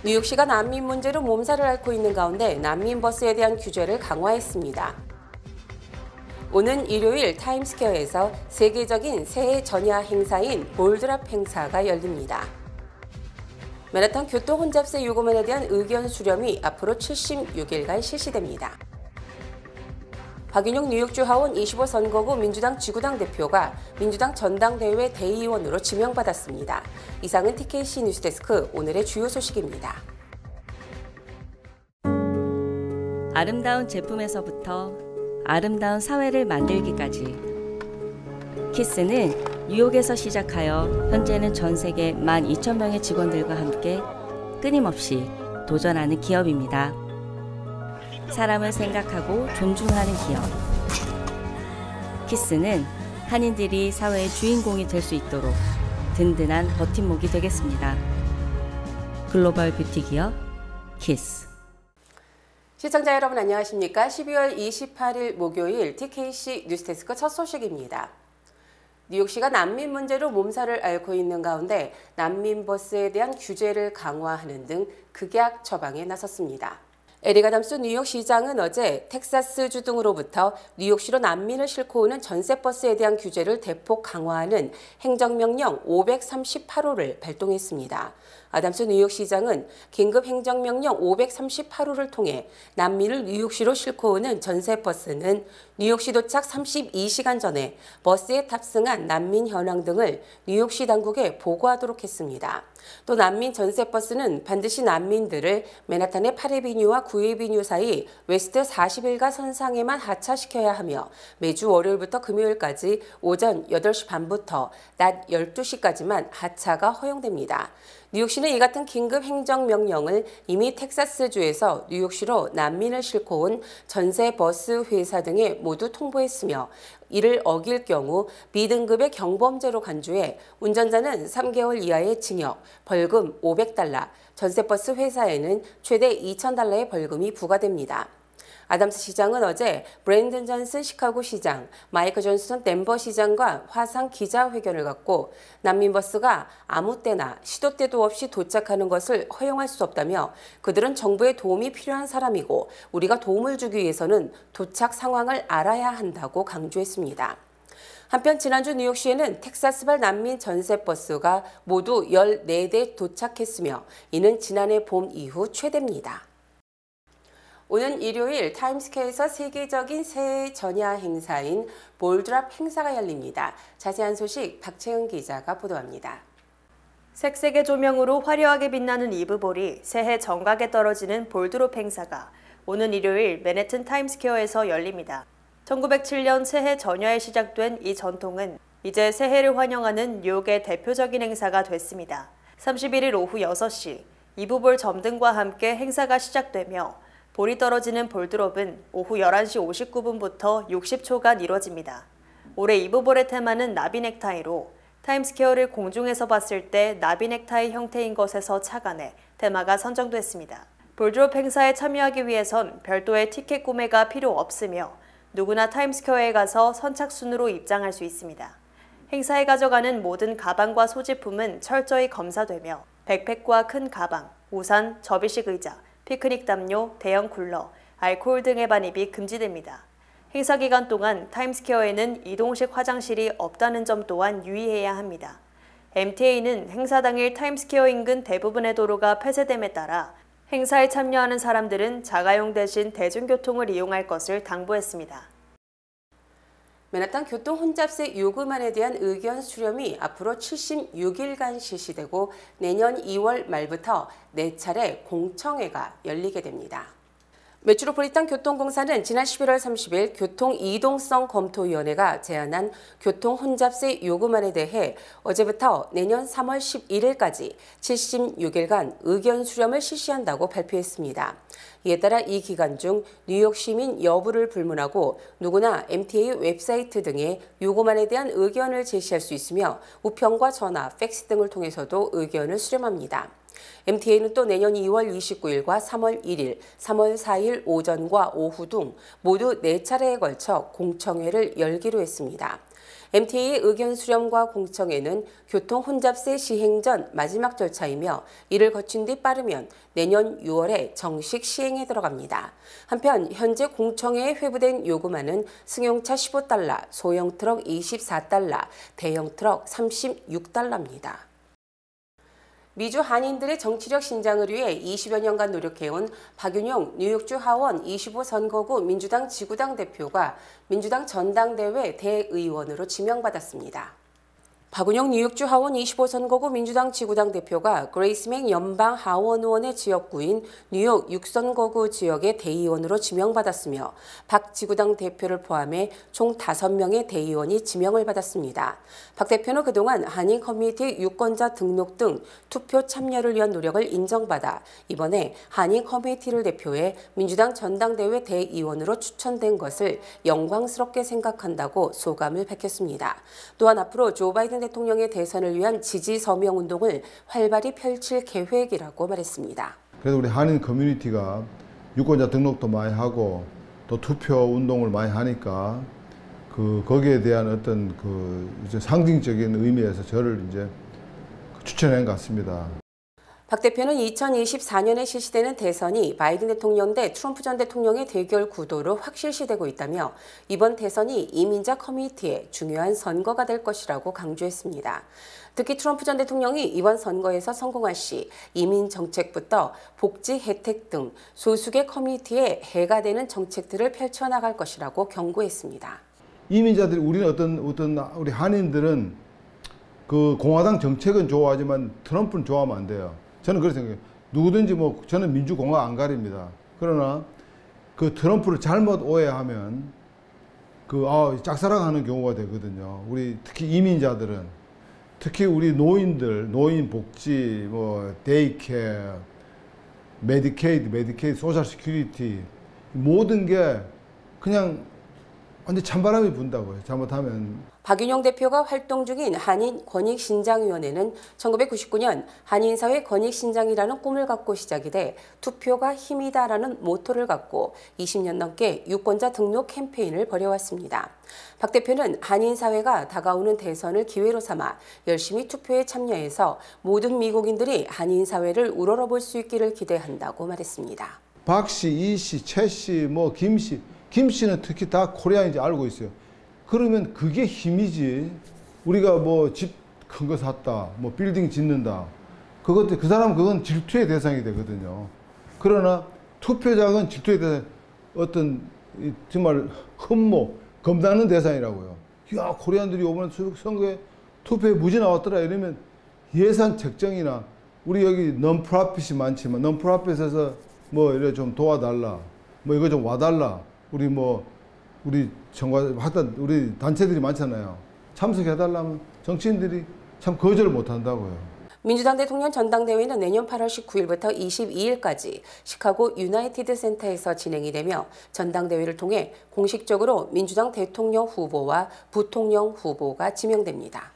뉴욕시가 난민 문제로 몸살을 앓고 있는 가운데 난민버스에 대한 규제를 강화했습니다. 오는 일요일 타임스퀘어에서 세계적인 새해 전야 행사인 볼드랍 행사가 열립니다. 맨하탄 교통 혼잡세 요금안에 대한 의견 수렴이 앞으로 76일간 실시됩니다. 박윤용 뉴욕주 하원 25선거구 민주당 지구당 대표가 민주당 전당대회 대의원으로 지명받았습니다. 이상은 TKC 뉴스데스크 오늘의 주요 소식입니다. 아름다운 제품에서부터 아름다운 사회를 만들기까지 키스는 뉴욕에서 시작하여 현재는 전 세계 12,000명의 직원들과 함께 끊임없이 도전하는 기업입니다. 사람을 생각하고 존중하는 기업. 키스는 한인들이 사회의 주인공이 될 수 있도록 든든한 버팀목이 되겠습니다. 글로벌 뷰티 기업 키스. 시청자 여러분 안녕하십니까? 12월 28일 목요일 TKC 뉴스데스크 첫 소식입니다. 뉴욕시가 난민 문제로 몸살을 앓고 있는 가운데 난민버스에 대한 규제를 강화하는 등 극약 처방에 나섰습니다. 에릭 아담스 뉴욕시장은 어제 텍사스주 등으로부터 뉴욕시로 난민을 싣고 오는 전세버스에 대한 규제를 대폭 강화하는 행정명령 538호를 발동했습니다. 아담스 뉴욕시장은 긴급 행정명령 538호를 통해 난민을 뉴욕시로 싣고 오는 전세버스는 뉴욕시 도착 32시간 전에 버스에 탑승한 난민 현황 등을 뉴욕시 당국에 보고하도록 했습니다. 또 난민 전세버스는 반드시 난민들을 맨하탄의 8에비뉴와 9에비뉴 사이 웨스트 40일가 선상에만 하차시켜야 하며 매주 월요일부터 금요일까지 오전 8시 반부터 낮 12시까지만 하차가 허용됩니다. 뉴욕시는 이 같은 긴급 행정명령을 이미 텍사스주에서 뉴욕시로 난민을 싣고 온 전세버스 회사 등에 모두 통보했으며 이를 어길 경우 B등급의 경범죄로 간주해 운전자는 3개월 이하의 징역, 벌금 $500, 전세버스 회사에는 최대 $2,000의 벌금이 부과됩니다. 아담스 시장은 어제 브랜든 존슨 시카고 시장, 마이크 존슨 덴버 시장과 화상 기자회견을 갖고 난민버스가 아무 때나 시도 때도 없이 도착하는 것을 허용할 수 없다며 그들은 정부의 도움이 필요한 사람이고 우리가 도움을 주기 위해서는 도착 상황을 알아야 한다고 강조했습니다. 한편 지난주 뉴욕시에는 텍사스발 난민 전세버스가 모두 14대 도착했으며 이는 지난해 봄 이후 최대입니다. 오는 일요일 타임스퀘어에서 세계적인 새해 전야 행사인 볼드랍 행사가 열립니다. 자세한 소식 박채은 기자가 보도합니다. 색색의 조명으로 화려하게 빛나는 이브볼이 새해 정각에 떨어지는 볼드롭 행사가 오는 일요일 맨해튼 타임스퀘어에서 열립니다. 1907년 새해 전야에 시작된 이 전통은 이제 새해를 환영하는 뉴욕의 대표적인 행사가 됐습니다. 31일 오후 6시 이브볼 점등과 함께 행사가 시작되며 볼이 떨어지는 볼드롭은 오후 11시 59분부터 60초간 이뤄집니다. 올해 이브볼의 테마는 나비 넥타이로 타임스퀘어를 공중에서 봤을 때 나비 넥타이 형태인 것에서 착안해 테마가 선정됐습니다. 볼드롭 행사에 참여하기 위해선 별도의 티켓 구매가 필요 없으며 누구나 타임스퀘어에 가서 선착순으로 입장할 수 있습니다. 행사에 가져가는 모든 가방과 소지품은 철저히 검사되며 백팩과 큰 가방, 우산, 접이식 의자, 피크닉 담요, 대형 쿨러, 알코올 등의 반입이 금지됩니다. 행사 기간 동안 타임스퀘어에는 이동식 화장실이 없다는 점 또한 유의해야 합니다. MTA는 행사 당일 타임스퀘어 인근 대부분의 도로가 폐쇄됨에 따라 행사에 참여하는 사람들은 자가용 대신 대중교통을 이용할 것을 당부했습니다. 맨하탄 교통 혼잡세 요금안에 대한 의견 수렴이 앞으로 76일간 실시되고 내년 2월 말부터 4차례 공청회가 열리게 됩니다. 메트로폴리탄 교통공사는 지난 11월 30일 교통이동성 검토위원회가 제안한 교통혼잡세 요금안에 대해 어제부터 내년 3월 11일까지 76일간 의견 수렴을 실시한다고 발표했습니다. 이에 따라 이 기간 중 뉴욕 시민 여부를 불문하고 누구나 MTA 웹사이트 등에 요금안에 대한 의견을 제시할 수 있으며 우편과 전화, 팩스 등을 통해서도 의견을 수렴합니다. MTA는 또 내년 2월 29일과 3월 1일, 3월 4일 오전과 오후 등 모두 4차례에 걸쳐 공청회를 열기로 했습니다. MTA 의견 수렴과 공청회는 교통 혼잡세 시행 전 마지막 절차이며 이를 거친 뒤 빠르면 내년 6월에 정식 시행에 들어갑니다. 한편 현재 공청회에 회부된 요금안은 승용차 15달러, 소형 트럭 24달러, 대형 트럭 36달러입니다. 미주 한인들의 정치력 신장을 위해 20여 년간 노력해온 박윤용 뉴욕주 하원 25선거구 민주당 지구당 대표가 민주당 전당대회 대의원으로 지명받았습니다. 박은영 뉴욕주 하원 25선거구 민주당 지구당 대표가 그레이스 맥 연방 하원 의원의 지역구인 뉴욕 6선거구 지역의 대의원으로 지명받았으며 박 지구당 대표를 포함해 총 5명의 대의원이 지명을 받았습니다. 박 대표는 그동안 한인 커뮤니티 유권자 등록 등 투표 참여를 위한 노력을 인정받아 이번에 한인 커뮤니티를 대표해 민주당 전당대회 대의원으로 추천된 것을 영광스럽게 생각한다고 소감을 밝혔습니다. 또한 앞으로 조 바이든 대통령의 대선을 위한 지지 서명 운동을 활발히 펼칠 계획이라고 말했습니다. 그래서 우리 한인 커뮤니티가 유권자 등록도 많이 하고 또 투표 운동을 많이 하니까 거기에 대한 어떤 이제 상징적인 의미에서 저를 이제 추천한 것 같습니다. 박 대표는 2024년에 실시되는 대선이 바이든 대통령 대 트럼프 전 대통령의 대결 구도로 확실시되고 있다며 이번 대선이 이민자 커뮤니티의 중요한 선거가 될 것이라고 강조했습니다. 특히 트럼프 전 대통령이 이번 선거에서 성공할 시 이민 정책부터 복지 혜택 등 소수계 커뮤니티에 해가 되는 정책들을 펼쳐나갈 것이라고 경고했습니다. 이민자들이 우리 한인들은 공화당 정책은 좋아하지만 트럼프는 좋아하면 안 돼요. 저는 그렇게 생각해요. 누구든지 저는 민주공화 안 가립니다. 그러나 트럼프를 잘못 오해하면 짝사랑하는 경우가 되거든요. 특히 이민자들은 특히 우리 노인 복지, 데이케어, 메디케이드, 소셜 시큐리티 모든 게 그냥 완전 찬바람이 분다고요. 잘못하면. 박윤용 대표가 활동 중인 한인 권익신장위원회는 1999년 한인사회 권익신장이라는 꿈을 갖고 시작이 돼 투표가 힘이다라는 모토를 갖고 20년 넘게 유권자 등록 캠페인을 벌여왔습니다. 박 대표는 한인사회가 다가오는 대선을 기회로 삼아 열심히 투표에 참여해서 모든 미국인들이 한인사회를 우러러볼 수 있기를 기대한다고 말했습니다. 박 씨, 이 씨, 최 씨, 김 씨, 김씨는 특히 다 코리안인지 알고 있어요. 그러면 그게 힘이지. 우리가 집 큰 거 샀다, 빌딩 짓는다. 그 사람은 그건 질투의 대상이 되거든요. 그러나 투표장은 질투의 대상, 정말 겁나는 대상이라고요. 야, 코리안들이 이번 선거에 투표에 무지 나왔더라 이러면 예산 책정이나 우리 여기 non-profit이 많지만 non-profit에서 이래 좀 도와달라, 이거 좀 와달라. 우리 하여튼 우리 단체들이 많잖아요. 참석해달라면 정치인들이 참 거절을 못한다고요. 민주당 대통령 전당대회는 내년 8월 19일부터 22일까지 시카고 유나이티드 센터에서 진행이 되며 전당대회를 통해 공식적으로 민주당 대통령 후보와 부통령 후보가 지명됩니다.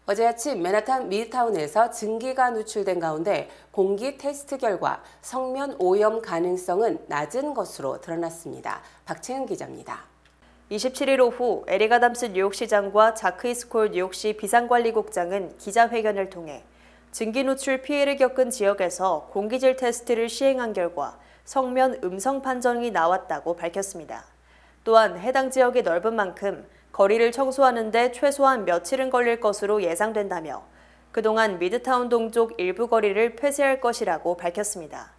어제 아침 맨하탄 미드타운에서 증기가 누출된 가운데 공기 테스트 결과 성면 오염 가능성은 낮은 것으로 드러났습니다. 박채은 기자입니다. 27일 오후 에릭 아담스 뉴욕시장과 자크 이스콜 뉴욕시 비상관리국장은 기자회견을 통해 증기 누출 피해를 겪은 지역에서 공기질 테스트를 시행한 결과 성면 음성 판정이 나왔다고 밝혔습니다. 또한 해당 지역이 넓은 만큼 거리를 청소하는 데 최소한 며칠은 걸릴 것으로 예상된다며 그동안 미드타운 동쪽 일부 거리를 폐쇄할 것이라고 밝혔습니다.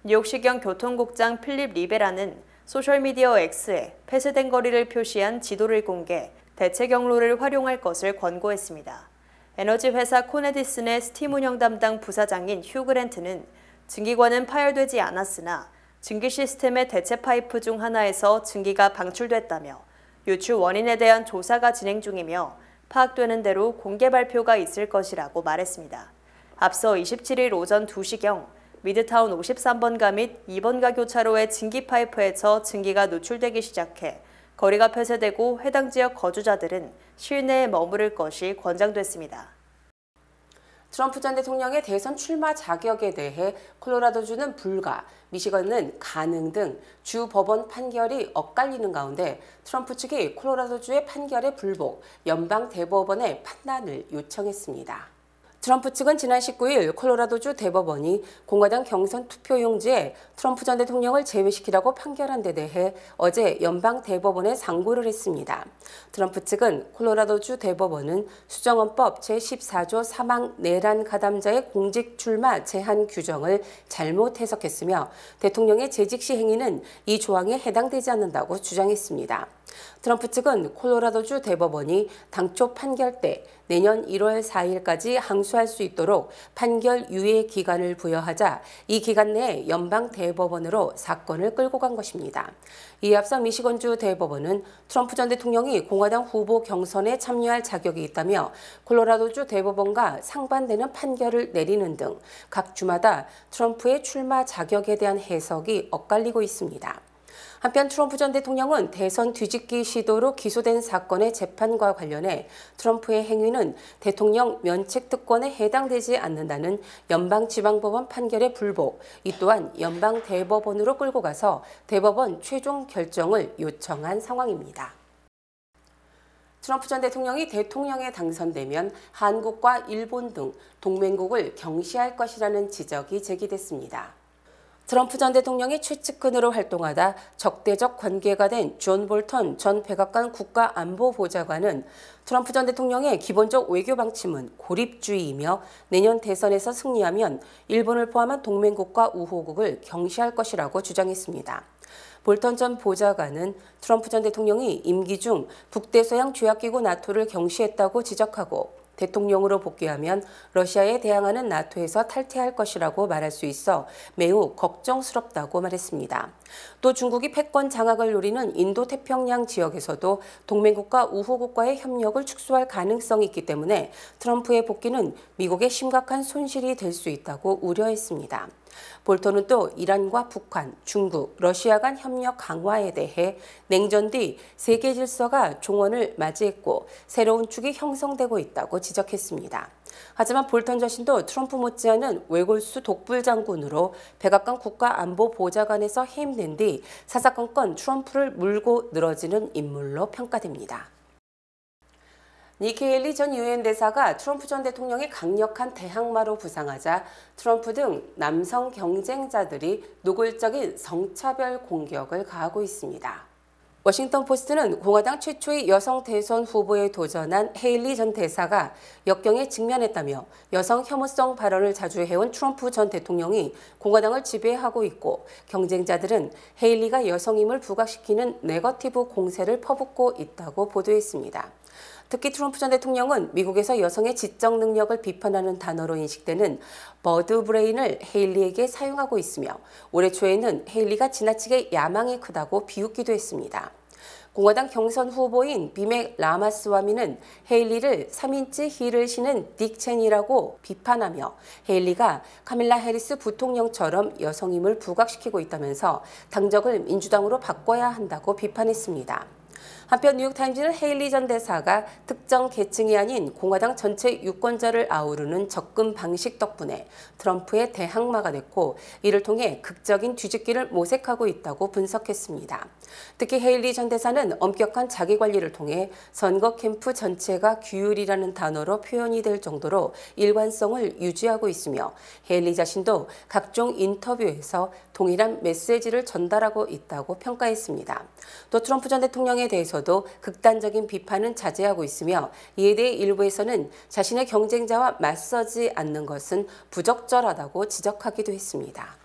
뉴욕시경 교통국장 필립 리베라는 소셜미디어 X에 폐쇄된 거리를 표시한 지도를 공개, 대체 경로를 활용할 것을 권고했습니다. 에너지 회사 코네디슨의 스팀 운영 담당 부사장인 휴 그랜트는 증기관은 파열되지 않았으나 증기 시스템의 대체 파이프 중 하나에서 증기가 방출됐다며 유출 원인에 대한 조사가 진행 중이며 파악되는 대로 공개 발표가 있을 것이라고 말했습니다. 앞서 27일 오전 2시경 미드타운 53번가 및 2번가 교차로의 증기 파이프에서 증기가 누출되기 시작해 거리가 폐쇄되고 해당 지역 거주자들은 실내에 머무를 것이 권장됐습니다. 트럼프 전 대통령의 대선 출마 자격에 대해 콜로라도주는 불가, 미시건은 가능 등 주 법원 판결이 엇갈리는 가운데 트럼프 측이 콜로라도주의 판결에 불복, 연방 대법원의 판단을 요청했습니다. 트럼프 측은 지난 19일 콜로라도주 대법원이 공화당 경선 투표용지에 트럼프 전 대통령을 제외시키라고 판결한 데 대해 어제 연방 대법원에 상고를 했습니다. 트럼프 측은 콜로라도주 대법원은 수정헌법 제14조 사망 내란 가담자의 공직 출마 제한 규정을 잘못 해석했으며 대통령의 재직 시 행위는 이 조항에 해당되지 않는다고 주장했습니다. 트럼프 측은 콜로라도주 대법원이 당초 판결 때 내년 1월 4일까지 항소할 수 있도록 판결 유예 기간을 부여하자 이 기간 내에 연방 대법원으로 사건을 끌고 간 것입니다. 이에 앞서 미시건주 대법원은 트럼프 전 대통령이 공화당 후보 경선에 참여할 자격이 있다며 콜로라도주 대법원과 상반되는 판결을 내리는 등 각 주마다 트럼프의 출마 자격에 대한 해석이 엇갈리고 있습니다. 한편 트럼프 전 대통령은 대선 뒤집기 시도로 기소된 사건의 재판과 관련해 트럼프의 행위는 대통령 면책특권에 해당되지 않는다는 연방지방법원 판결의 불복, 이 또한 연방대법원으로 끌고 가서 대법원 최종 결정을 요청한 상황입니다. 트럼프 전 대통령이 대통령에 당선되면 한국과 일본 등 동맹국을 경시할 것이라는 지적이 제기됐습니다. 트럼프 전 대통령이 최측근으로 활동하다 적대적 관계가 된 존 볼턴 전 백악관 국가안보보좌관은 트럼프 전 대통령의 기본적 외교 방침은 고립주의이며 내년 대선에서 승리하면 일본을 포함한 동맹국과 우호국을 경시할 것이라고 주장했습니다. 볼턴 전 보좌관은 트럼프 전 대통령이 임기 중 북대서양 조약기구 나토를 경시했다고 지적하고 대통령으로 복귀하면 러시아에 대항하는 나토에서 탈퇴할 것이라고 말할 수 있어 매우 걱정스럽다고 말했습니다. 또 중국이 패권 장악을 노리는 인도태평양 지역에서도 동맹국가 우호국과의 협력을 축소할 가능성이 있기 때문에 트럼프의 복귀는 미국에 심각한 손실이 될 수 있다고 우려했습니다. 볼턴은 또 이란과 북한, 중국, 러시아 간 협력 강화에 대해 냉전 뒤 세계 질서가 종언을 맞이했고 새로운 축이 형성되고 있다고 지적했습니다. 하지만 볼턴 자신도 트럼프 못지않은 외골수 독불장군으로 백악관 국가안보보좌관에서 해임된 뒤 사사건건 트럼프를 물고 늘어지는 인물로 평가됩니다. 니키 헤일리 전 유엔 대사가 트럼프 전 대통령의 강력한 대항마로 부상하자 트럼프 등 남성 경쟁자들이 노골적인 성차별 공격을 가하고 있습니다. 워싱턴 포스트는 공화당 최초의 여성 대선 후보에 도전한 헤일리 전 대사가 역경에 직면했다며 여성 혐오성 발언을 자주 해온 트럼프 전 대통령이 공화당을 지배하고 있고 경쟁자들은 헤일리가 여성임을 부각시키는 네거티브 공세를 퍼붓고 있다고 보도했습니다. 특히 트럼프 전 대통령은 미국에서 여성의 지적 능력을 비판하는 단어로 인식되는 버드 브레인을 헤일리에게 사용하고 있으며 올해 초에는 헤일리가 지나치게 야망이 크다고 비웃기도 했습니다. 공화당 경선 후보인 비맥 라마스와미는 헤일리를 3인치 힐을 신은 딕 체니라고 비판하며 헤일리가 카밀라 해리스 부통령처럼 여성임을 부각시키고 있다면서 당적을 민주당으로 바꿔야 한다고 비판했습니다. 한편 뉴욕타임즈는 헤일리 전 대사가 특정 계층이 아닌 공화당 전체 유권자를 아우르는 접근 방식 덕분에 트럼프의 대항마가 됐고 이를 통해 극적인 뒤집기를 모색하고 있다고 분석했습니다. 특히 헤일리 전 대사는 엄격한 자기관리를 통해 선거 캠프 전체가 규율이라는 단어로 표현이 될 정도로 일관성을 유지하고 있으며 헤일리 자신도 각종 인터뷰에서 동일한 메시지를 전달하고 있다고 평가했습니다. 또 트럼프 전 대통령에 대해서도 극단적인 비판은 자제하고 있으며 이에 대해 일부에서는 자신의 경쟁자와 맞서지 않는 것은 부적절하다고 지적하기도 했습니다.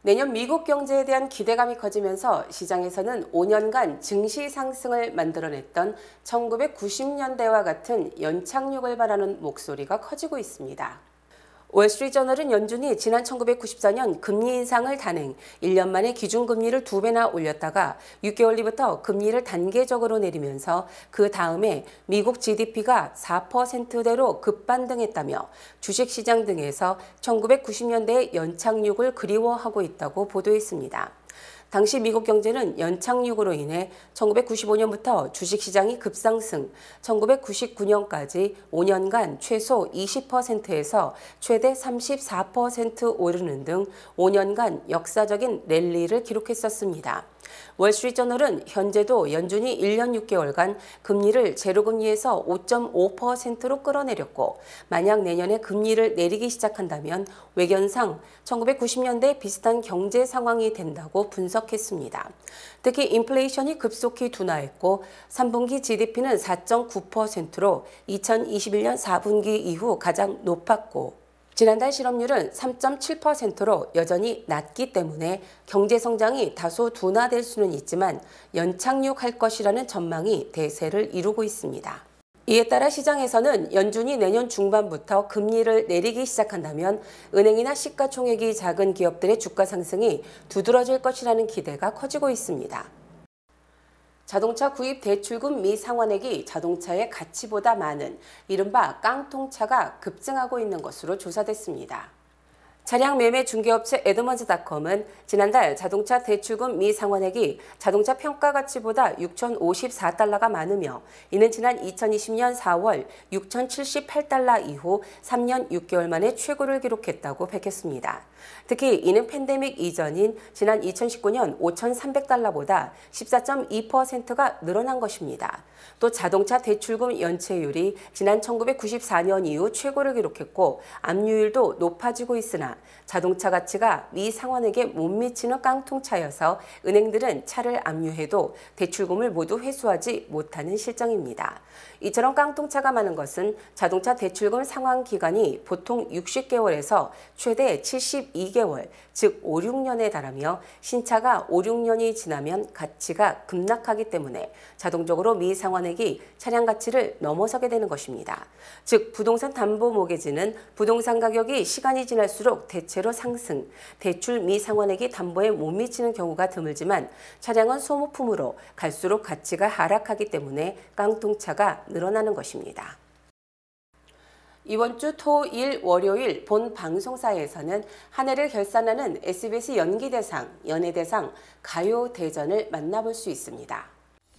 내년 미국 경제에 대한 기대감이 커지면서 시장에서는 5년간 증시 상승을 만들어냈던 1990년대와 같은 연착륙을 바라는 목소리가 커지고 있습니다. 월스트리트저널은 연준이 지난 1994년 금리 인상을 단행, 1년 만에 기준금리를 2배나 올렸다가 6개월 뒤부터 금리를 단계적으로 내리면서 그 다음에 미국 GDP가 4%대로 급반등했다며 주식시장 등에서 1990년대의 연착륙을 그리워하고 있다고 보도했습니다. 당시 미국 경제는 연착륙으로 인해 1995년부터 주식시장이 급상승, 1999년까지 5년간 최소 20%에서 최대 34% 오르는 등 5년간 역사적인 랠리를 기록했었습니다. 월스트리트저널은 현재도 연준이 1년 6개월간 금리를 제로금리에서 5.5%로 끌어내렸고 만약 내년에 금리를 내리기 시작한다면 외견상 1990년대 비슷한 경제 상황이 된다고 분석했습니다. 특히 인플레이션이 급속히 둔화했고 3분기 GDP는 4.9%로 2021년 4분기 이후 가장 높았고 지난달 실업률은 3.7%로 여전히 낮기 때문에 경제 성장이 다소 둔화될 수는 있지만 연착륙할 것이라는 전망이 대세를 이루고 있습니다. 이에 따라 시장에서는 연준이 내년 중반부터 금리를 내리기 시작한다면 은행이나 시가총액이 작은 기업들의 주가 상승이 두드러질 것이라는 기대가 커지고 있습니다. 자동차 구입 대출금 미 상환액이 자동차의 가치보다 많은 이른바 깡통차가 급증하고 있는 것으로 조사됐습니다. 차량 매매 중개업체 에드먼즈닷컴은 지난달 자동차 대출금 미 상환액이 자동차 평가 가치보다 6,054달러가 많으며 이는 지난 2020년 4월 6,078달러 이후 3년 6개월 만에 최고를 기록했다고 밝혔습니다. 특히 이는 팬데믹 이전인 지난 2019년 5,300달러보다 14.2%가 늘어난 것입니다. 또 자동차 대출금 연체율이 지난 1994년 이후 최고를 기록했고 압류율도 높아지고 있으나 자동차 가치가 미 상환액에 못 미치는 깡통차여서 은행들은 차를 압류해도 대출금을 모두 회수하지 못하는 실정입니다. 이처럼 깡통차가 많은 것은 자동차 대출금 상환 기간이 보통 60개월에서 최대 72개월, 즉 5, 6년에 달하며 신차가 5, 6년이 지나면 가치가 급락하기 때문에 자동적으로 미 상환액이 차량 가치를 넘어서게 되는 것입니다. 즉 부동산 담보 모기지는 부동산 가격이 시간이 지날수록 대체로 상승, 대출 미 상환액이 담보에 못 미치는 경우가 드물지만 차량은 소모품으로 갈수록 가치가 하락하기 때문에 깡통차가 늘어나는 것입니다. 이번 주 토, 일, 월요일 본 방송사에서는 한 해를 결산하는 SBS 연기대상, 연예대상, 가요대전을 만나볼 수 있습니다.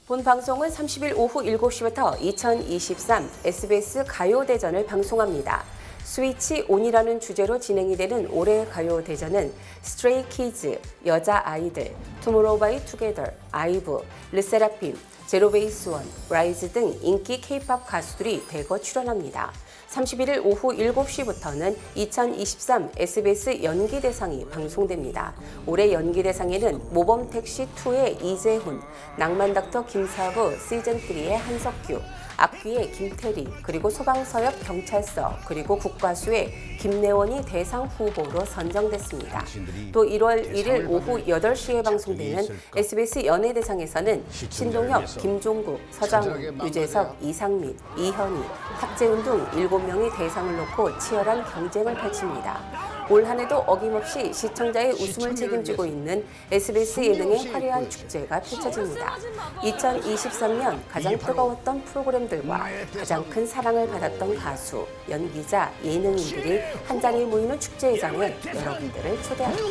본 방송은 30일 오후 7시부터 2023 SBS 가요대전을 방송합니다. 스위치 온이라는 주제로 진행이 되는 올해의 가요대전은 스트레이 키즈, 여자아이들, 투모로우 바이 투게더, 아이브, 르세라핌, 제로베이스원, 라이즈 등 인기 K-POP 가수들이 대거 출연합니다. 31일 오후 7시부터는 2023 SBS 연기대상이 방송됩니다. 올해 연기대상에는 모범택시2의 이재훈, 낭만닥터 김사부 시즌3의 한석규, 악귀의 김태리, 그리고 소방서역 경찰서, 그리고 국가수의 김래원이 대상 후보로 선정됐습니다. 또 1월 1일 오후 8시에 방송되는 SBS 연예대상에서는 신동엽, 김종국, 서장훈, 유재석, 이상민, 이현희, 탁재훈 등 7명이 대상을 놓고 치열한 경쟁을 펼칩니다. 올 한 해도 어김없이 시청자의 웃음을 책임지고 있는 SBS 예능의 화려한 축제가 펼쳐집니다. 2023년 가장 뜨거웠던 프로그램들과 가장 큰 사랑을 받았던 가수, 연기자, 예능인들이 한자리에 모이는 축제회장에 여러분들을 초대합니다.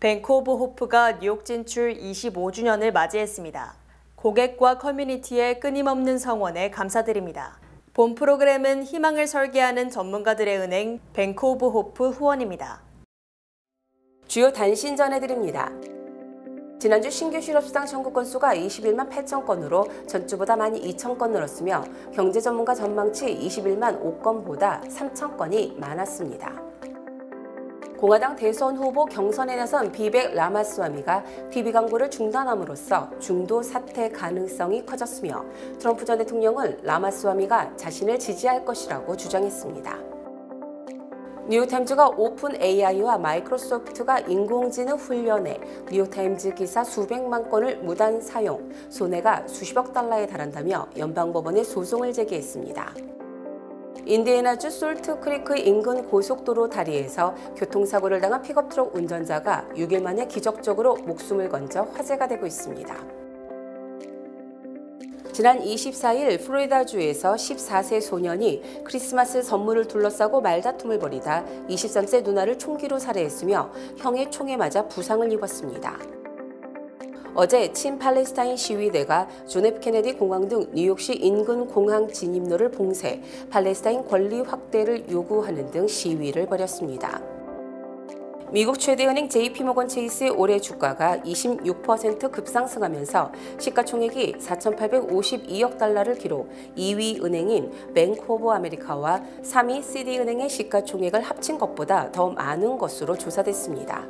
뱅크 오브 호프가 뉴욕 진출 25주년을 맞이했습니다. 고객과 커뮤니티의 끊임없는 성원에 감사드립니다. 본 프로그램은 희망을 설계하는 전문가들의 은행 뱅크 오브 호프 후원입니다. 주요 단신 전해드립니다. 지난주 신규 실업수당 청구 건수가 21만 8천 건으로 전주보다 12,000건 늘었으며 경제 전문가 전망치 21만 5건보다 3천 건이 많았습니다. 공화당 대선 후보 경선에 나선 비백 라마스와미가 TV 광고를 중단함으로써 중도 사퇴 가능성이 커졌으며 트럼프 전 대통령은 라마스와미가 자신을 지지할 것이라고 주장했습니다. 뉴욕타임즈가 오픈 AI와 마이크로소프트가 인공지능 훈련에 뉴욕타임즈 기사 수백만 건을 무단 사용, 손해가 수십억 달러에 달한다며 연방법원에 소송을 제기했습니다. 인디애나주 솔트크리크 인근 고속도로 다리에서 교통사고를 당한 픽업트럭 운전자가 6일 만에 기적적으로 목숨을 건져 화제가 되고 있습니다. 지난 24일 플로리다주에서 14세 소년이 크리스마스 선물을 둘러싸고 말다툼을 벌이다 23세 누나를 총기로 살해했으며 형의 총에 맞아 부상을 입었습니다. 어제 친팔레스타인 시위대가 존 F 케네디 공항 등 뉴욕시 인근 공항 진입로를 봉쇄, 팔레스타인 권리 확대를 요구하는 등 시위를 벌였습니다. 미국 최대 은행 JP모건 체이스의 올해 주가가 26% 급상승하면서 시가총액이 4,852억 달러를 기록, 2위 은행인 뱅크 오브 아메리카와 3위 시디은행의 시가총액을 합친 것보다 더 많은 것으로 조사됐습니다.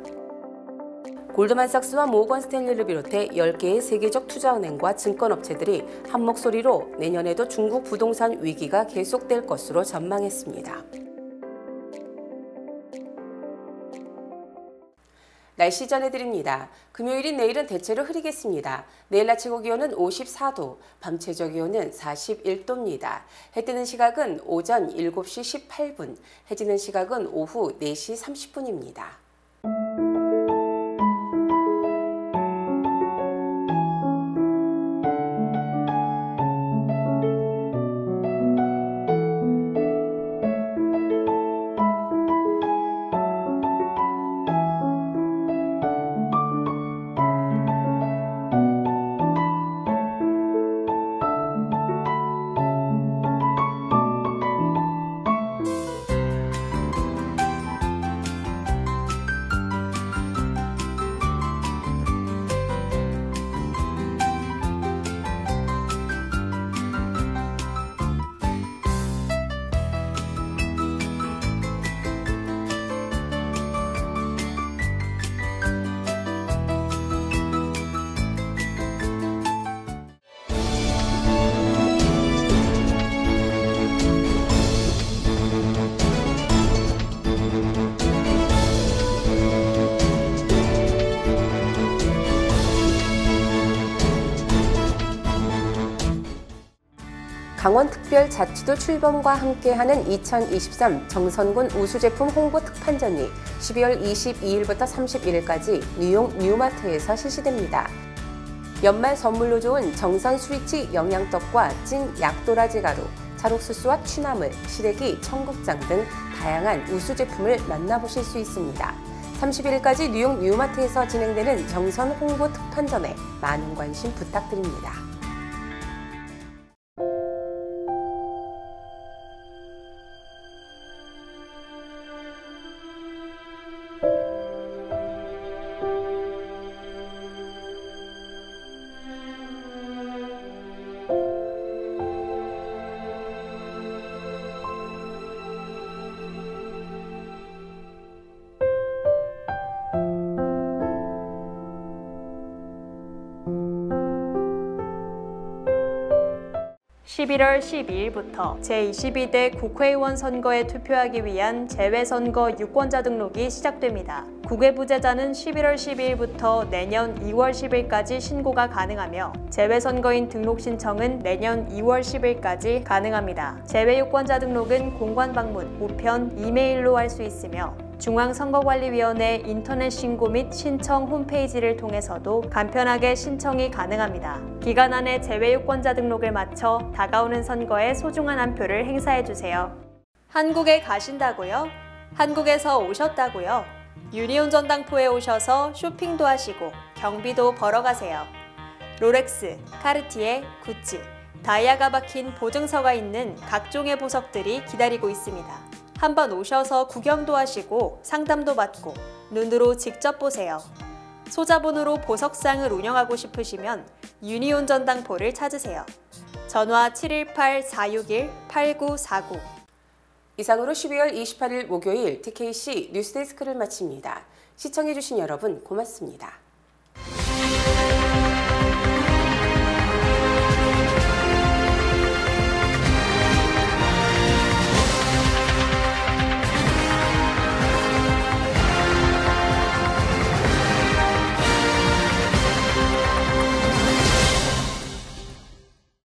골드만삭스와 모건 스탠리를 비롯해 10개의 세계적 투자은행과 증권업체들이 한 목소리로 내년에도 중국 부동산 위기가 계속될 것으로 전망했습니다. 날씨 전해드립니다. 금요일인 내일은 대체로 흐리겠습니다. 내일 낮 최고 기온은 54도, 밤 최저 기온은 41도입니다. 해 뜨는 시각은 오전 7시 18분, 해 지는 시각은 오후 4시 30분입니다. 강원특별자치도 출범과 함께하는 2023 정선군 우수제품 홍보 특판전이 12월 22일부터 31일까지 뉴욕 뉴마트에서 실시됩니다. 연말 선물로 좋은 정선 스위치 영양떡과 찐 약도라지 가루, 찰옥수수와 취나물, 시래기, 청국장 등 다양한 우수제품을 만나보실 수 있습니다. 31일까지 뉴욕 뉴마트에서 진행되는 정선 홍보 특판전에 많은 관심 부탁드립니다. (11월 12일부터) 제22대 국회의원 선거에 투표하기 위한 재외선거 유권자 등록이 시작됩니다. 국외부재자는 11월 12일부터 내년 2월 10일까지 신고가 가능하며 재외선거인 등록 신청은 내년 2월 10일까지 가능합니다. 재외유권자 등록은 공관 방문, 우편, 이메일로 할 수 있으며 중앙선거관리위원회 인터넷 신고 및 신청 홈페이지를 통해서도 간편하게 신청이 가능합니다. 기간 안에 재외유권자 등록을 마쳐 다가오는 선거에 소중한 한 표를 행사해주세요. 한국에 가신다고요? 한국에서 오셨다고요? 유니온 전당포에 오셔서 쇼핑도 하시고 경비도 벌어 가세요. 롤렉스, 카르티에, 구찌, 다이아가 박힌 보증서가 있는 각종의 보석들이 기다리고 있습니다. 한번 오셔서 구경도 하시고 상담도 받고 눈으로 직접 보세요. 소자본으로 보석상을 운영하고 싶으시면 유니온 전당포를 찾으세요. 전화 718-461-8949. 이상으로 12월 28일 목요일 TKC 뉴스데스크를 마칩니다. 시청해주신 여러분 고맙습니다.